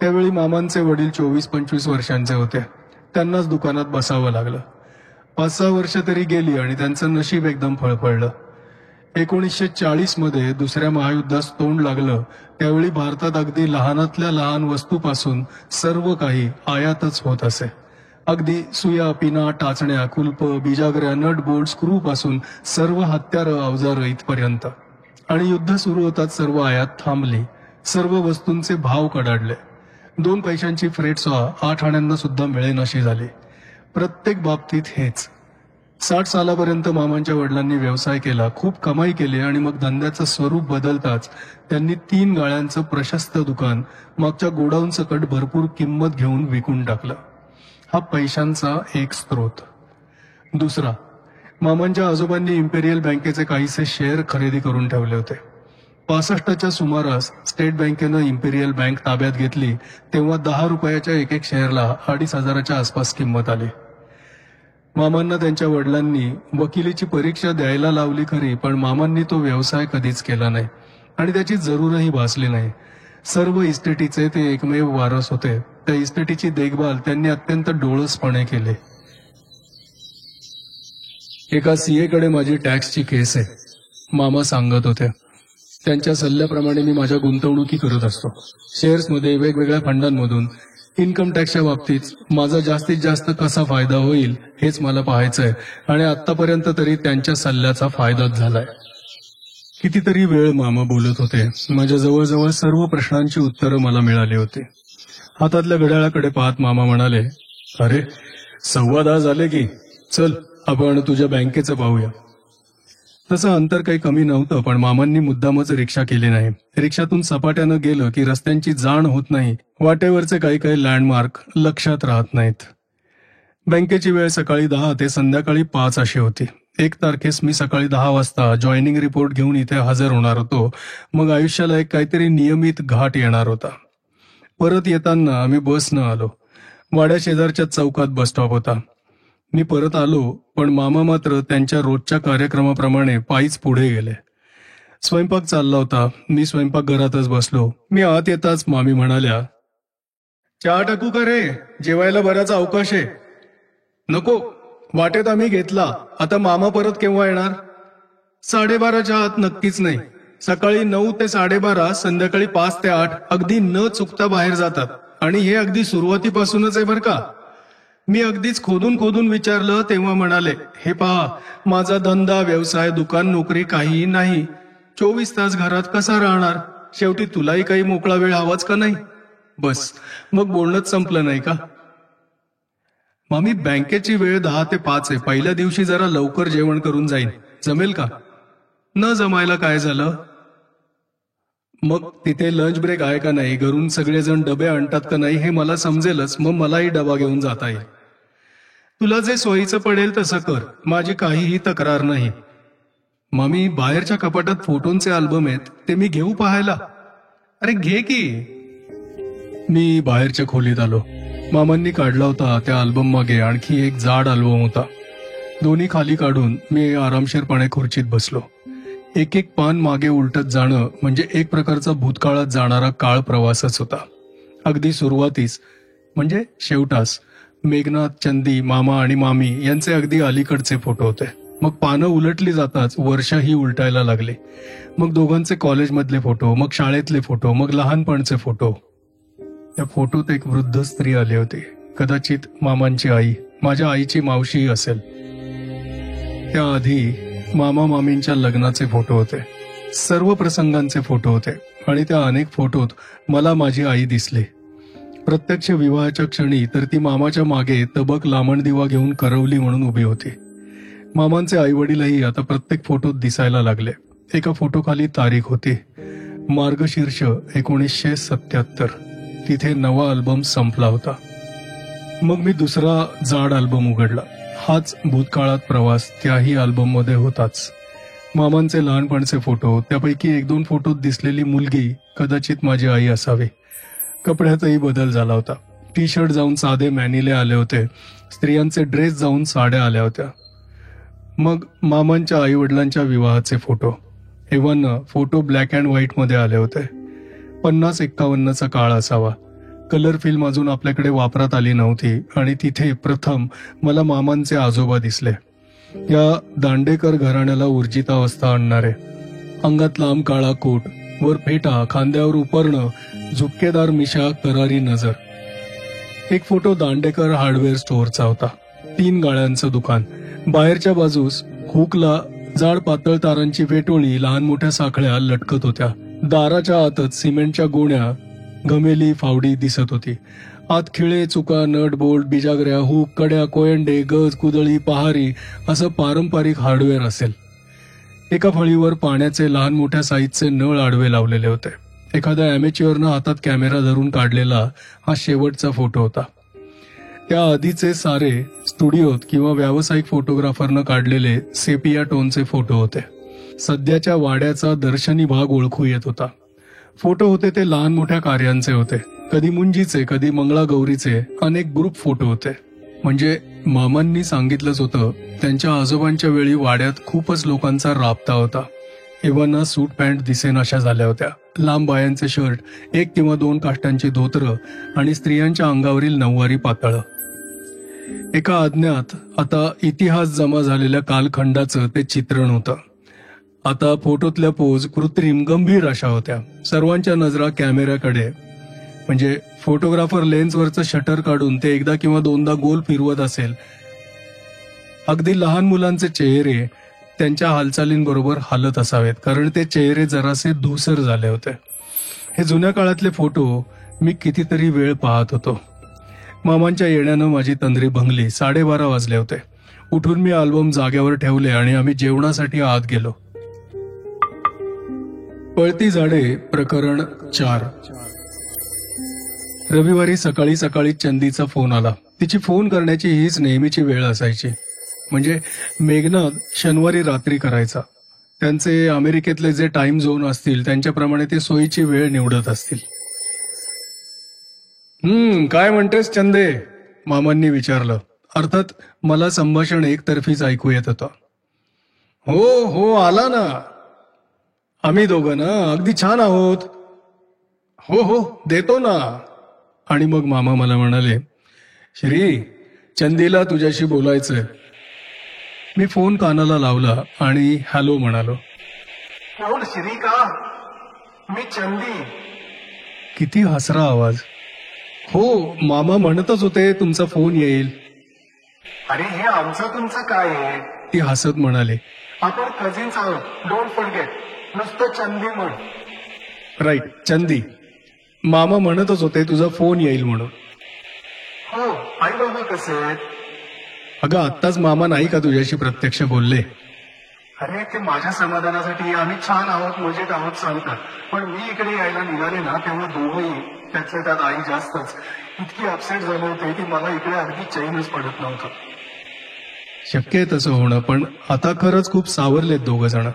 त्यावेळी मामांचे वडील 24-25 वर्षांचे होते. त्यांनाच दुकानात बसावं लागलं. 5-6 वर्ष तरी गेली आणि त्यांचं नशीब एकदम फळफळलं. 1940 मध्ये दुसऱ्या महायुद्धास तोंड लागलं. त्यावेळी भारतात अगदी लहानातल्या लहान वस्तूपासून सर्व काही आयातच होत असे. अगदी सुया, पिना, टाचण्या, कुलप, बिजागऱ्या, नट बोल्ट, स्क्रू पासून सर्व हत्यारं, अवजारं इथपर्यंत. आणि युद्ध सुरू होताच सर्व आयात थांबली. सर्व वस्तूंचे भाव कडाडले. 2 पैशांची फ्रेट सॉ 8 आण्यांना सुद्धा मिळेनाशी झाली. प्रत्येक बाबतीत हेच. 60 सालापर्यंत मामांच्या वडिलांनी व्यवसाय केला, खूप कमाई केली आणि मग धंद्याचं स्वरूप बदलताच त्यांनी 3 गाळ्यांचं प्रशस्त दुकान मागच्या गोडाऊन सकट भरपूर किंमत घेऊन विकून टाकलं. हा पैशांचा एक स्रोत. दुसरा, मामांच्या आजोबांनी इम्पेरियल बँकेचे काहीसे शेअर खरेदी करून ठेवले होते. 65च्या सुमारास स्टेट बँकेनं इम्पेरियल बँक ताब्यात घेतली तेव्हा 10 रुपयाच्या एक शेअरला 2,500च्या आसपास किंमत आली. मामांना त्यांच्या वडिलांनी वकिलीची परीक्षा द्यायला लावली खरी, पण मामांनी तो व्यवसाय कधीच केला नाही आणि त्याची जरूरही भासली नाही. सर्व इस्टेटीचे ते एकमेव वारस होते. त्या इस्टेटीची देखभाल त्यांनी अत्यंत डोळसपणे केली. एका सीएकडे माझी टॅक्सची केस आहे, मामा सांगत होते. त्यांच्या सल्ल्याप्रमाणे मी माझ्या गुंतवणुकी करत असतो. शेअर्समध्ये, वेगवेगळ्या फंडांमधून. इन्कम टॅक्सच्या बाबतीत माझा जास्तीत जास्त कसा फायदा होईल हेच मला पाहायचंय आणि आतापर्यंत तरी त्यांच्या सल्ल्याचा फायदाच झालाय. कितीतरी वेळ मामा बोलत होते. माझ्या जवळजवळ सर्व प्रश्नांची उत्तरं मला मिळाली होती. हातातल्या घड्याळाकडे पाहत मामा म्हणाले, अरे 10:15 झाले की, चल आपण तुझ्या बँकेचं पाहूया. तसं अंतर काही कमी नव्हतं, पण मामांनी मुद्दामच रिक्षा केली नाही. रिक्षातून सपाट्यानं गेलं की रस्त्यांची जाण होत नाही. वाटेवरचे काही काही लँडमार्क लक्षात राहत नाहीत. बँकेची वेळ सकाळी 10 ते संध्याकाळी 5 अशी होती. 1 तारखेस मी सकाळी 10 वाजता जॉईनिंग रिपोर्ट घेऊन इथे हजर होणार होतो. मग आयुष्याला एक काहीतरी नियमित घाट येणार होता. परत येताना आम्ही बसनं आलो. वाड्या शेजारच्या चौकात बस स्टॉप होता. मी परत आलो, पण मामा मात्र त्यांच्या रोजच्या कार्यक्रमाप्रमाणे पायीच पुढे गेले. स्वयंपाक चालला होता. मी स्वयंपाकघरातच बसलो. मी आत येताच मामी म्हणाल्या, चहा टाकू का रे? जेवायला बराच अवकाश आहे. नको, वाटेत आम्ही घेतला. आता मामा परत केव्हा येणार? 12:30च्या आत नक्कीच नाही. सकाळी 9 ते 12:30, संध्याकाळी 5 ते 8 अगदी न चुकता बाहेर जातात. आणि हे अगदी सुरुवातीपासूनच आहे बरं का. मी अगदीच खोदून विचारलं तेव्हा म्हणाले, हे पहा, माझा धंदा, व्यवसाय, दुकान, नोकरी काहीही नाही. 24 तास घरात कसा राहणार? शेवटी तुलाही काही मोकळा वेळ हवाच का नाही? बस मग बोलणंच संपलं नाही का? मामी, बँकेची वेळ 10 ते 5 आहे. पहिल्या दिवशी जरा लवकर जेवण करून जाईन, जमेल का? न जमायला काय झालं? मग तिथे लंच ब्रेक आहे का नाही, घरून सगळेजण डबे आणतात का नाही हे मला समजेलच, मग मलाही डबा घेऊन जाता येईल. तुला जे सोयीचं पडेल तसं कर, माझी काहीही तक्रार नाही. मामी, बाहेरच्या कपाटात फोटोंचे अल्बम आहेत, ते मी घेऊ पाहायला? अरे घे की. मी बाहेरच्या खोलीत आलो. मामांनी काढला होता त्या अल्बम मागे आणखी एक जाड अल्बम होता. दोन्ही खाली काढून मी आरामशीरपणे खुर्चीत बसलो. एक एक पान मागे उलटत जाणं म्हणजे एक प्रकारचा भूतकाळात जाणारा काळ प्रवासच होता. अगदी सुरुवातीस म्हणजे शेवटास मेघनाथ, चंदी, मामा आणि मामी यांचे अगदी अलीकडचे फोटो होते. मग पानं उलटली जाताच वर्षही उलटायला लागले. मग दोघांचे कॉलेजमधले फोटो, मग शाळेतले फोटो, मग लहानपणचे फोटो. त्या फोटोत एक वृद्ध स्त्री आली होती, कदाचित मामांची आई, माझ्या आईची मावशी असेल. त्याआधी मामा मामींच्या लग्नाचे फोटो होते, सर्व प्रसंगांचे फोटो होते आणि त्या अनेक फोटोत मला माझी आई दिसली. प्रत्यक्ष विवाहाच्या क्षणी तर ती मामाच्या मागे तबक लामणदिवा घेऊन करवली म्हणून उभी होती. मामांचे आई वडीलही आता प्रत्येक फोटोत दिसायला लागले. एका फोटोखाली तारीख होती, मार्गशीर्ष 1977. तिथे नवा अल्बम संपला होता. मग मी दुसरा जाड अल्बम उघडला. हाच भूतकाळात प्रवास त्याही अल्बम मध्ये होताच. मामांचे लहानपणचे फोटो, त्यापैकी 1-2 फोटोत दिसलेली मुलगी कदाचित माझी आई असावी. कपड्यातही बदल झाला होता. टी शर्ट जाऊन साधे मॅनिले आले होते, स्त्रियांचे ड्रेस जाऊन साड्या आल्या होत्या. मग मामांच्या आई वडिलांच्या विवाहाचे photo, even photo black and white मध्ये आले होते. 50-51चा काळ असावा. कलर फिल्म अजून आपल्याकडे वापरात आली नव्हती आणि तिथे प्रथम मला मामांचे आजोबा दिसले. या दांडेकर घराण्याला ऊर्जितावस्था आणणारे. अंगात लांब काळा कोट, वर फेटा, खांद्यावर उपरणं, झुपकेदार मिशा, करारी नजर. एक फोटो दांडेकर हार्डवेअर स्टोअरचा होता. 3 गाळ्यांचं दुकान. बाहेरच्या बाजूस हुकला जाड पातळ तारांची वेटोळी, लहान मोठ्या साखळ्या लटकत होत्या. दाराच्या आतच सिमेंटच्या गोण्या, घमेली, फावडी दिसत होती. आत खिळे, चुका, नट, बोल्ट, बिजागऱ्या, हुक, कड्या, कोयंडे, गज, कुदळी, पहारी असं पारंपरिक हार्डवेअर असेल. एका फळीवर पाण्याचे लहान मोठ्या साईजचे नळ आडवे लावलेले होते. एखाद्या अॅमेच्युअरनं हातात कॅमेरा धरून काढलेला हा शेवटचा फोटो होता. त्या आधीचे सारे स्टुडिओत किंवा व्यावसायिक फोटोग्राफरनं काढलेले सेपिया टोनचे फोटो होते. सध्याच्या वाड्याचा दर्शनी भाग ओळखू येत होता. फोटो होते ते लहान मोठ्या कार्यांचे होते, कधी मुंजीचे, कधी मंगळागौरीचे. अनेक ग्रुप फोटो होते. म्हणजे मामांनी सांगितलंच होतं, त्यांच्या आजोबांच्या वेळी वाड्यात खूपच लोकांचा राबता होता. एव्हाना सूट पॅन्ट दिसेनाशा झाल्या होत्या. लांब बायांचे शर्ट, 1 किंवा 2 काष्टांची धोतरं आणि स्त्रियांच्या अंगावरील नऊवारी पातळं. एका अज्ञात, आता इतिहास जमा झालेल्या कालखंडाचं ते चित्रण होतं. आता फोटोतल्या पोज कृत्रिम, गंभीर अशा होत्या. सर्वांच्या नजरा कॅमेऱ्याकडे. म्हणजे फोटोग्राफर लेन्सवरचं शटर काढून ते एकदा किंवा 2दा गोल फिरवत असेल. अगदी लहान मुलांचे चेहरे त्यांच्या हालचालींबरोबर हालत असावेत, कारण ते चेहरे जरासे धूसर झाले होते. हे जुन्या काळातले फोटो मी कितीतरी वेळ पाहत होतो. मामांच्या येण्यानं माझी तंद्री भंगली. 12:30 वाजले होते. उठून मी अल्बम जागेवर ठेवले आणि आम्ही जेवणासाठी आत गेलो. पळती झाडे प्रकरण 4. रविवारी सकाळी सकाळी चंदीचा फोन आला. तिची फोन करण्याची हीच नेहमीची वेळ असायची. म्हणजे मेघनाथ शनिवारी रात्री करायचा. त्यांचे अमेरिकेतले जे टाइम झोन असतील त्यांच्याप्रमाणे ते सोयीची वेळ निवडत असतील. काय म्हणतेस चंदे? मामांनी विचारलं. अर्थात मला संभाषण एकतर्फीच ऐकू येत होतं. हो आला ना. आम्ही दोघं ना अगदी छान आहोत. हो देतो ना. आणि मग मामा मला म्हणाले, श्री, चंदीला तुझ्याशी बोलायचंय. मी फोन कानाला लावला आणि हॅलो म्हणालो. कोण श्री का? मी चंदी. किती हसरा आवाज. हो, मामा म्हणतच होते तुमचा फोन येईल. अरे हे आमचं तुमचं काय आहे? ती हसत म्हणाले, आपण कझिन्स आहोत, डोंट फॉरगेट. नुसतं चंदी म्हण. राईट, चंदी. मामा म्हणतच होते तुझा फोन येईल म्हणून. हो, आई बाबा कसे आहेत? अगं आत्ताच मामा नाही का तुझ्याशी प्रत्यक्ष बोलले? अरे ते माझ्या समाधानासाठी आम्ही छान आहोत, मजेत आहोत सांगतात, पण मी इकडे यायला निघाले ना तेव्हा दोघंही, त्यातल्या त्यात आई जास्तच, इतकी अपसेट झाले होते की मला इकडे अगदी चैनच पडत नव्हतं. शक्य आहे तसं होणं, पण आता खरंच खूप सावरलेत दोघं जण.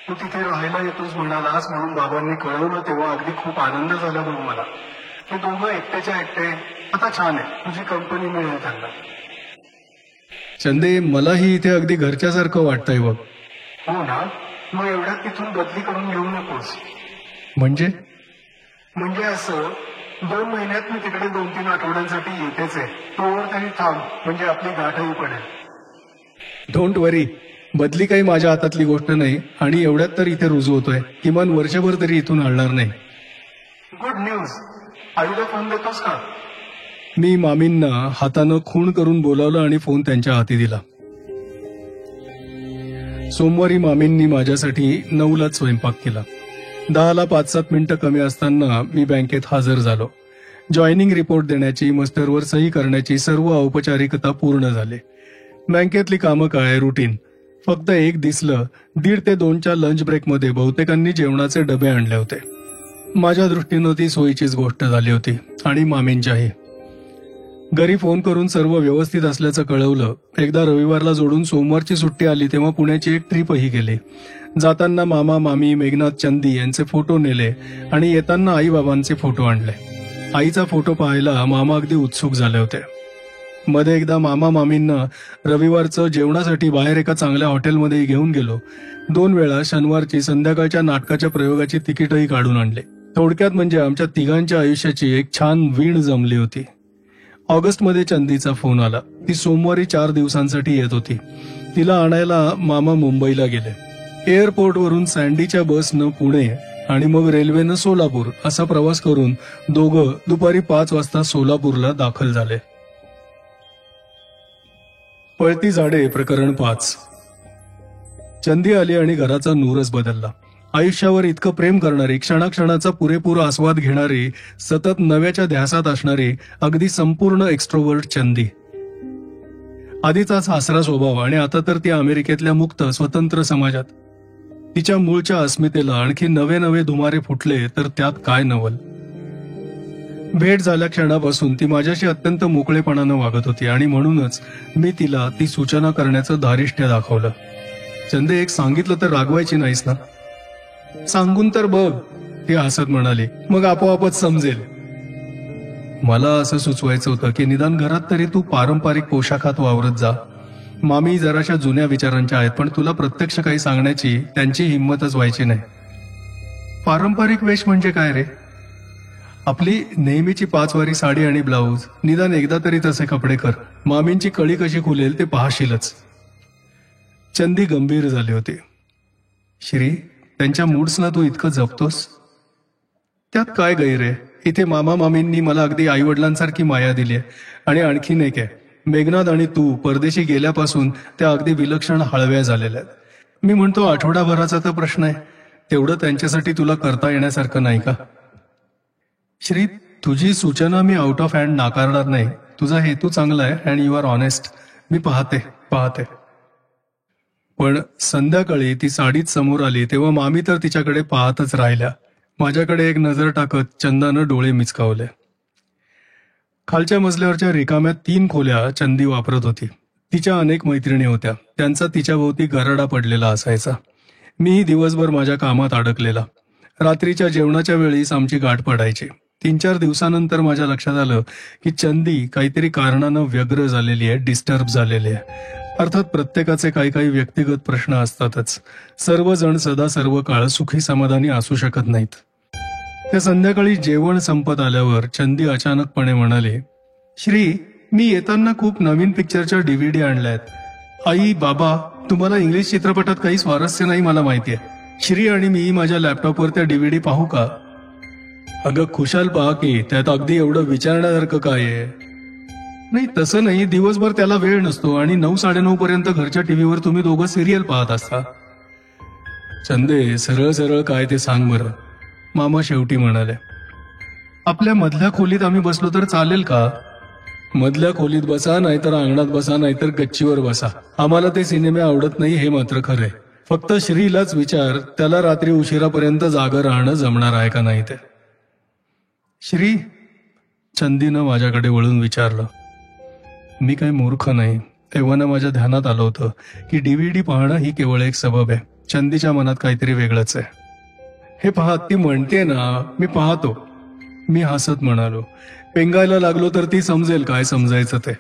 तू तिथे राहायला येतोस म्हणालास म्हणून बाबांनी कळवलं तेव्हा अगदी खूप आनंद झाला बघ मला. ते दोघं एकट्याच्या एकटे आता छान आहे, तुझी कंपनी मिळेल त्यांना. चंदे, मलाही इथे अगदी घरच्यासारखं वाटतंय बघ. हो ना, मग एवढ्यात तिथून बदली करून घेऊ नकोस. म्हणजे असं 2 महिन्यात मी तिकडे 2-3 आठवड्यांसाठी येतेच आहे, तोवर तरी थांब, म्हणजे आपली गाठही पडेल. डोंट वरी, बदली काही माझ्या हातातली गोष्ट नाही आणि एवढ्यात तर इथे रुजू होतोय. किमान वर्षभर तरी इथून हलणार नाही. Good news. आईला फोन देतोस का? मी मामींना हातानं खूण करून बोलावलं आणि फोन त्यांच्या हाती दिला. सोमवारी मामींनी माझ्यासाठी 9लाच स्वयंपाक केला. 10ला 5-7 मिनिटं कमी असताना मी बँकेत हजर झालो. जॉईनिंग रिपोर्ट देण्याची, मस्टरवर सही करण्याची सर्व औपचारिकता पूर्ण झाली. बँकेतली कामं काय, रुटीन. फक्त एक दिसलं, 1:30 ते 2च्या लंच ब्रेकमध्ये बहुतेकांनी जेवणाचे डबे आणले होते. माझ्या दृष्टीनं ती सोयीचीच गोष्ट झाली होती आणि मामींच्याही. घरी फोन करून सर्व व्यवस्थित असल्याचं कळवलं. एकदा रविवारला जोडून सोमवारची सुट्टी आली तेव्हा पुण्याची एक ट्रिपही गेली. जाताना मामा, मामी, मेघनाथ, चंदी यांचे फोटो नेले आणि येताना आई बाबांचे फोटो आणले. आईचा फोटो पाहायला मामा अगदी उत्सुक झाले होते. मध्ये एकदा मामा मामींना रविवारचं जेवणासाठी बाहेर एका चांगल्या हॉटेलमध्ये घेऊन गेलो. 2 वेळा शनिवारची संध्याकाळच्या नाटकाच्या प्रयोगाची तिकीटही काढून आणले. थोडक्यात म्हणजे आमच्या तिघांच्या आयुष्याची एक छान वीण जमली होती. ऑगस्टमध्ये चंदीचा फोन आला. ती सोमवारी 4 दिवसांसाठी येत होती. तिला आणायला मामा मुंबईला गेले. एअरपोर्टवरून सँडीच्या बसनं पुणे आणि मग रेल्वेनं सोलापूर असा प्रवास करून दोघं दुपारी 5 वाजता सोलापूरला दाखल झाले. पळती झाडे प्रकरण 5. चंदी आली आणि घराचा नूरच बदलला. आयुष्यावर इतकं प्रेम करणारी, क्षणाक्षणाचा पुरेपूर आस्वाद घेणारी, सतत नव्याच्या ध्यासात असणारी, अगदी संपूर्ण एक्स्ट्रोवर्ट चंदी. आधीचाच हासरा स्वभाव आणि आता तर ती अमेरिकेतल्या मुक्त स्वतंत्र समाजात. तिच्या मूळच्या अस्मितेला आणखी नवे नवे धुमारे फुटले तर त्यात काय नवल. भेट झाल्या क्षणापासून ती माझ्याशी अत्यंत मोकळेपणानं वागत होती आणि म्हणूनच मी तिला ती सूचना करण्याचं धारिष्ट्य दाखवलं. चंदे, एक सांगितलं तर रागवायची नाहीस ना? सांगून तर बघ, ती हसत म्हणाली. मग आपोआपच समजेल. मला असं सुचवायचं होतं की निदान घरात तरी तू पारंपरिक पोशाखात वावरत जा. मामी जराशा जुन्या विचारांच्या आहेत, पण तुला प्रत्यक्ष काही सांगण्याची त्यांची हिंमतच व्हायची नाही. पारंपरिक वेश म्हणजे काय रे? आपली नेहमीची 5 वारी साडी आणि ब्लाऊज. निदान एकदा तरी तसे कपडे कर. मामींची कळी कशी खुलेल ते पाहशीलच. चंदी गंभीर झाली होती. श्री, त्यांच्या मूड्सना तू इतकं जपतोस? त्यात काय गैर आहे? इथे मामा मामींनी मला अगदी आईवडिलांसारखी माया दिली आणि आणखीन एक आहे, मेघनाथ आणि तू परदेशी गेल्यापासून त्या अगदी विलक्षण हळव्या झालेल्या आहेत. मी म्हणतो आठवडाभराचा तर प्रश्न आहे, तेवढं त्यांच्यासाठी तुला करता येण्यासारखं नाही का? श्री, तुझी सूचना मी आउट ऑफ हँड नाकारणार नाही. तुझा हेतू चांगला आहे अँड यू आर ऑनेस्ट. मी पाहते. पण संध्याकाळी ती साडीत समोर आली तेव्हा मामी तर तिच्याकडे पाहतच राहिल्या. माझ्याकडे एक नजर टाकत चंदानं डोळे मिचकावले. खालच्या मजल्यावरच्या रिकाम्या 3 खोल्या चंदी वापरत होती. तिच्या अनेक मैत्रिणी होत्या. त्यांचा तिच्याभोवती गराडा पडलेला असायचा. मीही दिवसभर माझ्या कामात अडकलेला. रात्रीच्या जेवणाच्या वेळीच आमची गाठ पडायची. 3-4 दिवसानंतर माझ्या लक्षात आलं की चंदी काहीतरी कारणानं व्यग्र झालेली आहे, डिस्टर्ब झालेली आहे. अर्थात प्रत्येकाचे काही व्यक्तिगत प्रश्न असतातच. सर्वजण सदा सर्व काळ सुखी समाधानी असू शकत नाहीत. त्या संध्याकाळी जेवण संपत आल्यावर चंदी अचानकपणे म्हणाली, श्री, मी येताना खूप नवीन पिक्चरच्या DVD आणल्यात. आई, बाबा, तुम्हाला इंग्लिश चित्रपटात काही स्वारस्य नाही मला माहितीये. श्री आणि मी माझ्या लॅपटॉपवर त्या DVD पाहू का? अगं खुशाल पहा की, त्यात अगदी एवढं विचारण्यासारखं काय आहे? नाही तसं नाही, दिवसभर त्याला वेळ नसतो आणि 9-9:30 पर्यंत घरच्या टीव्हीवर तुम्ही दोघं सिरियल पाहत असता. चंदे, सरळ सरळ काय ते सांग बरं. मामा शेवटी म्हणाले, आपल्या मधल्या खोलीत आम्ही बसलो तर चालेल का? मधल्या खोलीत बसा, नाहीतर अंगणात बसा, नाहीतर गच्चीवर बसा. आम्हाला ते सिनेमे आवडत नाही हे मात्र खरंय. फक्त श्रीलाच विचार, त्याला रात्री उशिरापर्यंत जागं राहणं जमणार आहे का नाही ते. श्री, चंदीनं माझ्याकडे वळून विचारलं. मी काही मूर्ख नाही. तेव्हा ना माझ्या ध्यानात आलं होतं की DVD पाहणं ही केवळ एक सबब आहे. चंदीच्या मनात काहीतरी वेगळंच आहे. हे पहा, ती म्हणते ना, मी पाहतो. मी हसत म्हणालो. पेंगायला लागलो तर ती समजेल काय समजायचं ते.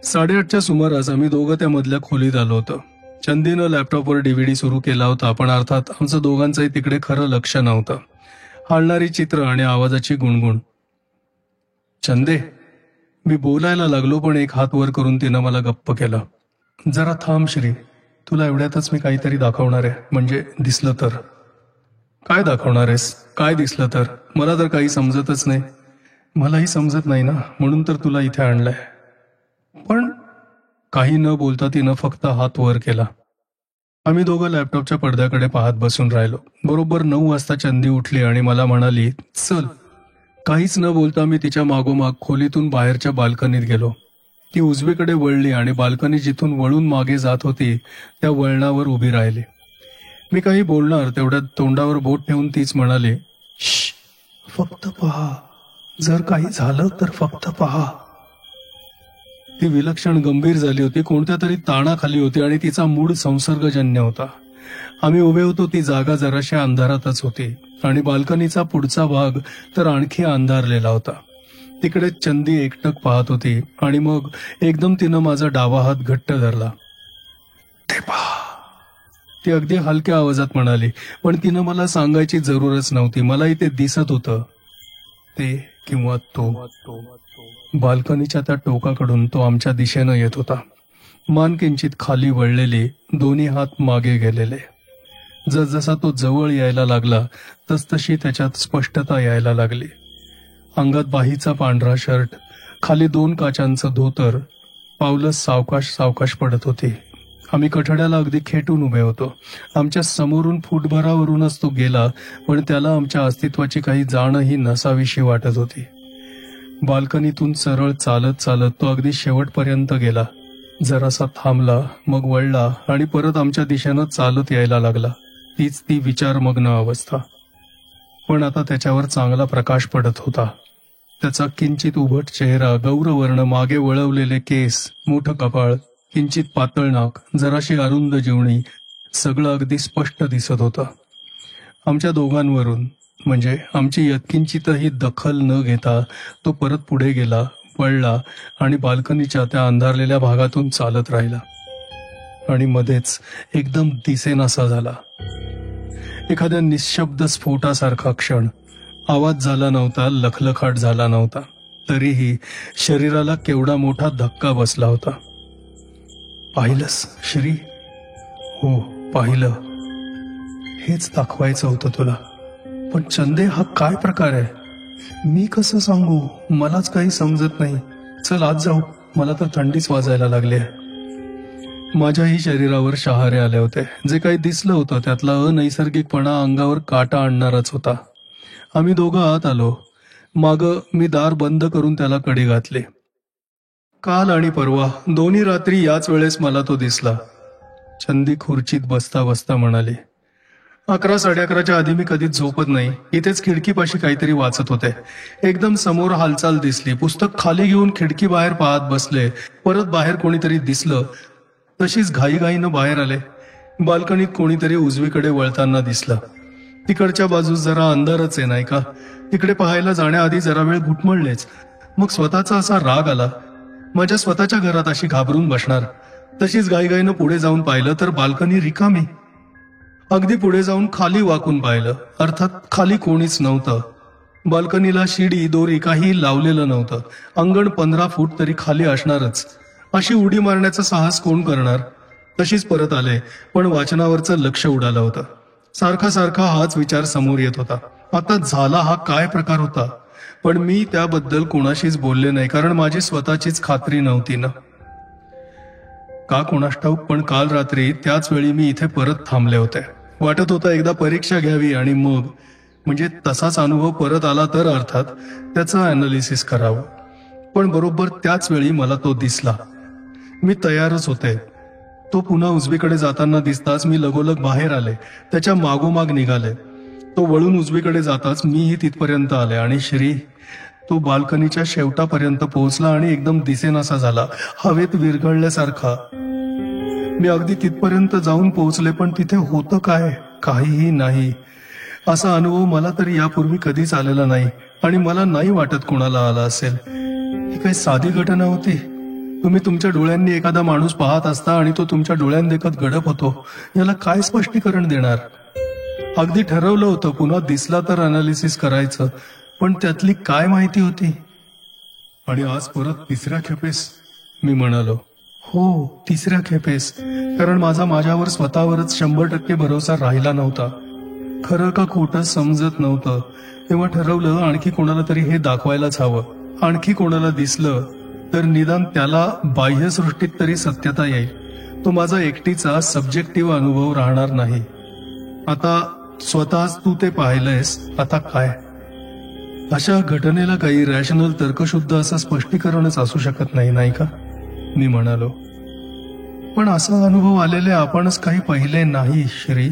8:30च्या सुमारास आम्ही दोघं त्या मधल्या खोलीत आलो होतो. चंदीनं लॅपटॉपवर DVD सुरू केला होता, पण अर्थात आमचं दोघांचंही तिकडे खरं लक्ष नव्हतं. हालणारी चित्र आणि आवाजाची गुणगुण. चंदे, मी बोलायला लागलो, पण एक हात वर करून तिनं मला गप्प केलं. जरा थांब श्री, तुला एवढ्यातच मी काहीतरी दाखवणार आहे. म्हणजे दिसलं तर. काय दाखवणार आहेस? काय दिसलं तर? मला तर काही समजतच नाही. मलाही समजत नाही ना, म्हणून तर तुला इथे आणलंय. पण काही न बोलता तिनं फक्त हात वर केला. आम्ही दोघं लॅपटॉपच्या पडद्याकडे पाहत बसून राहिलो. बरोबर 9 वाजता चंदी उठली आणि मला म्हणाली, चल. काहीच न बोलता मी तिच्या मागोमाग खोलीतून बाहेरच्या बाल्कनीत गेलो. ती उजवीकडे वळली आणि बाल्कनी जिथून वळून मागे जात होती त्या वळणावर उभी राहिली. मी काही बोलणार तेवढ्यात तोंडावर बोट ठेवून तीच म्हणाली, श्श, फक्त पहा. जर काही झालं तर फक्त पहा. ती विलक्षण गंभीर झाली होती. कोणत्या तरी ताणाखाली होती आणि तिचा मूड संसर्गजन्य होता. आम्ही उभे होतो. ती जागा जराशा अंधारातच होती आणि बाल्कनीचा पुढचा भाग तर आणखी अंधारलेला होता. तिकडे चंदी एकटक पाहत होती आणि मग एकदम तिनं माझा डावा हात घट्ट धरला. ते पहा, ती अगदी हलक्या आवाजात म्हणाली, पण तिनं मला सांगायची जरूरच नव्हती. मलाही ते दिसत होतं. ते किंवा तो. बाल्कनीच्या त्या टोकाकडून तो आमच्या दिशेनं येत होता. मान किंचित खाली वळलेली, दोन्ही हात मागे गेलेले. जसजसा तो जवळ यायला लागला तसतशी त्याच्यात स्पष्टता यायला लागली. अंगात बाहीचा पांढरा शर्ट, खाली 2 काचांचं धोतर. पावलं सावकाश सावकाश पडत होती. आम्ही कठड्याला अगदी खेटून उभे होतो. आमच्या समोरून फुटभरावरूनच तो गेला, पण त्याला आमच्या अस्तित्वाची काही जाणही नसावीशी वाटत होती. बाल्कनीतून सरळ चालत चालत तो अगदी शेवटपर्यंत गेला. जरासा थांबला, मग वळला आणि परत आमच्या दिशेनं चालत यायला लागला. तीच ती विचारमग्न अवस्था. पण आता त्याच्यावर चांगला प्रकाश पडत होता. त्याचा किंचित उभट चेहरा, गौरवर्ण, मागे वळवलेले केस, मोठं कपाळ, किंचित पातळ नाक, जराशी अरुंद जिवणी, सगळं अगदी स्पष्ट दिसत होतं. आमच्या दोघांवरून, म्हणजे आमची यत्किंचितही दखल न घेता तो परत पुढे गेला, वळला आणि बाल्कनीच्या त्या अंधारलेल्या भागातून चालत राहिला. आणि मध्येच एकदम दिसेनासा झाला. एखाद्या निशब्द स्फोटासारखा क्षण. आवाज झाला नव्हता, लखलखाट झाला नव्हता, तरीही शरीराला केवढा मोठा धक्का बसला होता. पाहिलंस श्री? हो, पाहिलं. हेच दाखवायचं होतं तुला. पण चंदे, हा काय प्रकार आहे? मी कसं सांगू? मलाच काही समजत नाही. चल आत जाऊ, मला तर थंडीच वाजायला लागली आहे. माझ्याही शरीरावर शहारे आले होते. जे काही दिसलं होतं त्यातला अनैसर्गिकपणा अंगावर काटा आणणारच होता. आम्ही दोघं आत आलो. मागं मी दार बंद करून त्याला कडी घातली. काल आणि परवा दोन्ही रात्री याच वेळेस मला तो दिसला. चंदी खुर्चीत बसता बसता म्हणाली, 11, 11:30च्या आधी मी कधीच झोपत नाही. इथेच खिडकीपाशी काहीतरी वाचत होते. एकदम समोर हालचाल दिसली. पुस्तक खाली घेऊन खिडकी बाहेर पाहत बसले. परत बाहेर कोणीतरी दिसलं. तशीच घाईघाईनं बाहेर आले. बाल्कनीत कोणीतरी उजवीकडे वळताना दिसलं. तिकडच्या बाजूस जरा अंधारच आहे नाही का? तिकडे पाहायला जाण्याआधी जरा वेळ घुटमळलेच. मग स्वतःचा असा राग आला. माझ्या स्वतःच्या घरात अशी घाबरून बसणार. तशीच घाईघाईनं पुढे जाऊन पाहिलं तर बाल्कनी रिकामी. अगदी पुढे जाऊन खाली वाकून पाहिलं. अर्थात खाली कोणीच नव्हतं. बाल्कनीला शिडी, दोरी काही लावलेलं नव्हतं. अंगण 15 फूट तरी खाली असणारच. अशी उडी मारण्याचं साहस कोण करणार? तशीच परत आले, पण वाचनावरचं लक्ष उडालं होतं. सारखा सारखा हाच विचार समोर येत होता. आता झाला हा काय प्रकार होता? पण मी त्याबद्दल कोणाशीच बोलले नाही, कारण माझी स्वतःचीच खात्री नव्हती ना. का कोणास ठाऊक, पण काल रात्री त्याच वेळी मी इथे परत थांबले होते. वाटत होतं एकदा परीक्षा घ्यावी आणि मग म्हणजे तसाच अनुभव परत आला तर अर्थात त्याचं अनालिसिस करावं. पण बरोबर त्याच वेळी मला तो दिसला. मी तयारच होते. तो पुन्हा उजवीकडे जाताना दिसताच मी लगोलग बाहेर आले, त्याच्या मागोमाग निघाले. तो वळून उजवीकडे जाताच मीही तिथपर्यंत आले आणि श्री तो बाल्कनीच्या शेवटापर्यंत पोहोचला आणि एकदम दिसेनासा झाला, हवेत विरघळल्यासारखा. मी अगदी तिथपर्यंत जाऊन पोहोचले, पण तिथे होतं काय? काहीही नाही. असा अनुभव मला तरी यापूर्वी कधीच आलेला नाही आणि मला नाही वाटत कोणाला आला असेल. ही काही साधी घटना होती? तुम्ही तुमच्या डोळ्यांनी एखादा माणूस पाहत असता आणि तो तुमच्या डोळ्यांदेखत गडप होतो, याला काय स्पष्टीकरण देणार? अगदी ठरवलं होतं पुन्हा दिसला तर अनालिसिस करायचं, पण त्यातली काय माहिती होती? आणि आज परत तिसऱ्या खेपेस? मी म्हणालो. हो, तिसऱ्या खेपेस. कारण माझ्यावर स्वतःवरच 100% भरोसा राहिला नव्हता. खरं का खोटं समजत नव्हतं. तेव्हा ठरवलं आणखी कोणाला तरी हे दाखवायलाच हवं. आणखी कोणाला दिसलं तर निदान त्याला बाह्यसृष्टीत तरी सत्यता येईल. तो माझा एकटीचा सब्जेक्टिव्ह अनुभव राहणार नाही. आता स्वतःच तू ते पाहिलंयस, आता काय? अशा घटनेला काही रॅशनल तर्कशुद्ध असं स्पष्टीकरणच असू शकत नाही, नाही का? मी म्हणालो. पण असा अनुभव आलेले आपणच काही पाहिले नाही श्री.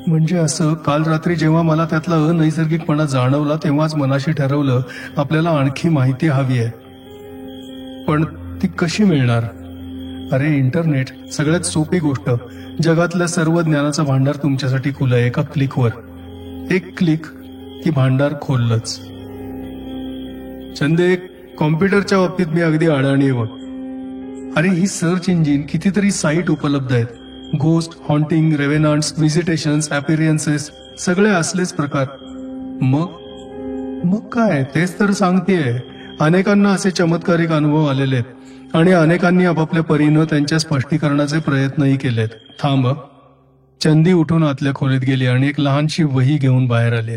म्हणजे असं काल रात्री जेव्हा मला त्यातला अनैसर्गिकपणा जाणवला तेव्हाच मनाशी ठरवलं आपल्याला आणखी माहिती हवी आहे. पण ती कशी मिळणार? अरे इंटरनेट, सगळ्यात सोपी गोष्ट. जगातल्या सर्व ज्ञानाचं भांडार तुमच्यासाठी खुलं आहे एका क्लिकवर. एक क्लिक की भांडार खोललंच. चंदे, कॉम्प्युटरच्या बाबतीत मी अगदी अडाणी बघ. अरे ही सर्च इंजिन, कितीतरी साईट उपलब्ध आहेत. घोस्ट, हॉन्टिंग, रेव्हेनंट्स, व्हिजिटेशन्स, अपीरियन्सेस, सगळे असलेच प्रकार. मग काय, तेच तर सांगतेय. अनेकांना असे चमत्कारिक अनुभव आलेले आहेत आणि अनेकांनी आपापल्या परीनं त्यांच्या स्पष्टीकरणाचे प्रयत्नही केलेत. थांब. चंदी उठून आतल्या खोलीत गेली आणि एक लहानशी वही घेऊन बाहेर आली.